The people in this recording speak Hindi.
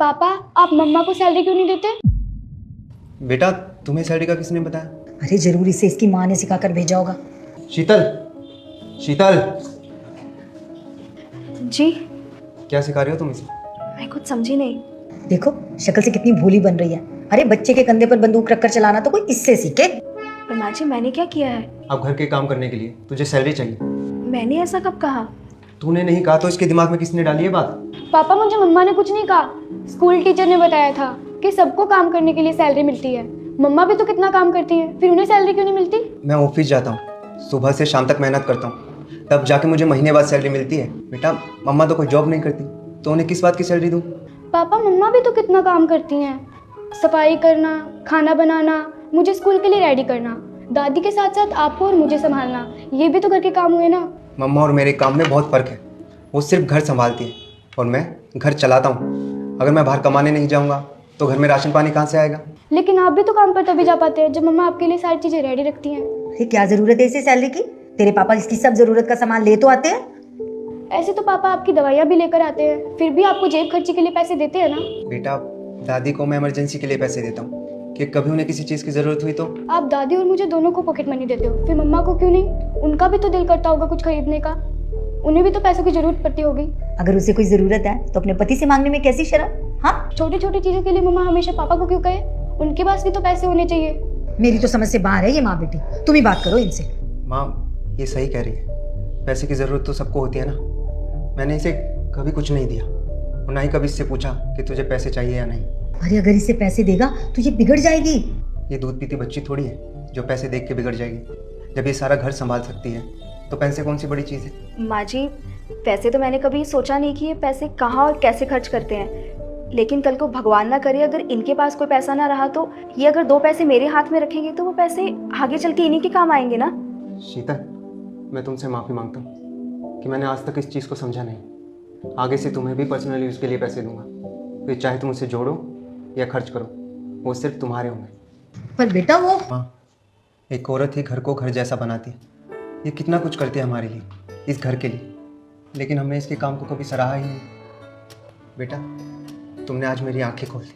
पापा, आप मम्मा को सैलरी क्यों नहीं देते? बेटा, तुम्हें सैलरी का किसने बताया? अरे जरूर इसे इसकी माँ ने सिखा कर भेजा होगा। शीतल, शीतल, जी, क्या सिखा रही हो तुम इसे? मैं कुछ समझी नहीं। देखो शक्ल से कितनी भोली बन रही है। अरे बच्चे के कंधे पर बंदूक रखकर चलाना तो कोई इससे सीखे। पर माँ जी, मैंने क्या किया है? अब घर के काम करने के लिए तुझे सैलरी चाहिए। मैंने ऐसा कब कहा? तूने नहीं कहा तो इसके दिमाग में किसने डाली है बात? पापा, मुझे मम्मा ने कुछ नहीं कहा। स्कूल टीचर ने बताया था कि सबको काम करने के लिए सैलरी मिलती है। मम्मा भी तो कितना काम करती है, फिर उन्हें सैलरी क्यों नहीं मिलती? मैं ऑफिस जाता हूँ, सुबह से शाम तक मेहनत करता हूँ, तब जाके मुझे महीने बाद सैलरी मिलती है। बेटा, मम्मा तो कोई जॉब नहीं करती, तो उन्हें किस बात की सैलरी दूँ? पापा, मम्मा भी तो कितना काम करती हैं। सफाई करना, खाना बनाना, मुझे स्कूल के लिए रेडी करना, दादी के साथ साथ आपको और मुझे संभालना, ये भी तो घर के काम हुए ना। मम्मा और मेरे काम में बहुत फ़र्क है। वो सिर्फ घर संभालती है और मैं घर चलाता हूँ। अगर मैं बाहर कमाने नहीं जाऊँगा तो घर में राशन पानी कहाँ से आएगा? लेकिन आप भी तो काम पर तभी जा पाते हैं जब मम्मा आपके लिए सारी चीजें रेडी रखती हैं। अरे क्या जरूरत है इसे सैलरी की? तेरे पापा इसकी सब जरूरत का सामान ले तो आते हैं। ऐसे तो पापा आपकी दवाइयाँ भी लेकर आते हैं, फिर भी आपको जेब खर्ची के लिए पैसे देते हैं ना। बेटा, दादी को मैं इमरजेंसी के लिए पैसे देता हूँ कि कभी उन्हें किसी चीज़ की ज़रूरत हुई तो। आप दादी और मुझे दोनों को पॉकेट मनी देते हो, फिर मम्मा को क्यों नहीं? उनका भी तो दिल करता होगा कुछ खरीदने का, उन्हें भी तो पैसों की जरूरत पड़ती होगी। अगर उसे कोई जरूरत है तो अपने पति से मांगने में कैसी शर्म? हाँ, छोटी छोटी चीजों के लिए मम्मा हमेशा पापा को क्यों कहे? उनके पास भी तो पैसे होने चाहिए। मेरी तो समझ से बाहर है ये माँ बेटी। तुम ही बात करो इनसे। माँ, ये सही कह रही है, पैसे की ज़रूरत तो सबको होती है ना। मैंने इसे कभी कुछ नहीं दिया और ना ही कभी इससे पूछा कि तुझे पैसे चाहिए या नहीं। अरे अगर इसे पैसे देगा तो ये बिगड़ जाएगी। ये दूध पीती बच्ची थोड़ी है जो पैसे देख के बिगड़ जाएगी। जब ये सारा घर संभाल सकती है तो पैसे कौन सी बड़ी चीज़ है? माँ जी, पैसे तो मैंने कभी सोचा नहीं कि ये पैसे कहाँ और कैसे खर्च करते हैं, लेकिन कल को भगवान ना करे अगर इनके पास कोई पैसा ना रहा तो ये अगर 2 पैसे मेरे हाथ में रखेंगे तो वो पैसे आगे चल के इन्हीं के काम आएंगे ना। शीतल, मैं तुमसे माफ़ी मांगता हूँ कि मैंने आज तक इस चीज़ को समझा नहीं। आगे से तुम्हें भी पर्सनल यूज़ के लिए पैसे दूंगा, फिर चाहे तुम उसे जोड़ो या खर्च करो, वो सिर्फ तुम्हारे होंगे। पर बेटा वो हाँ, एक औरत ही घर को घर जैसा बनाती है। ये कितना कुछ करती है हमारे लिए, इस घर के लिए, लेकिन हमने इसके काम को कभी सराहा ही नहीं। बेटा, तुमने आज मेरी आंखें खोल दी।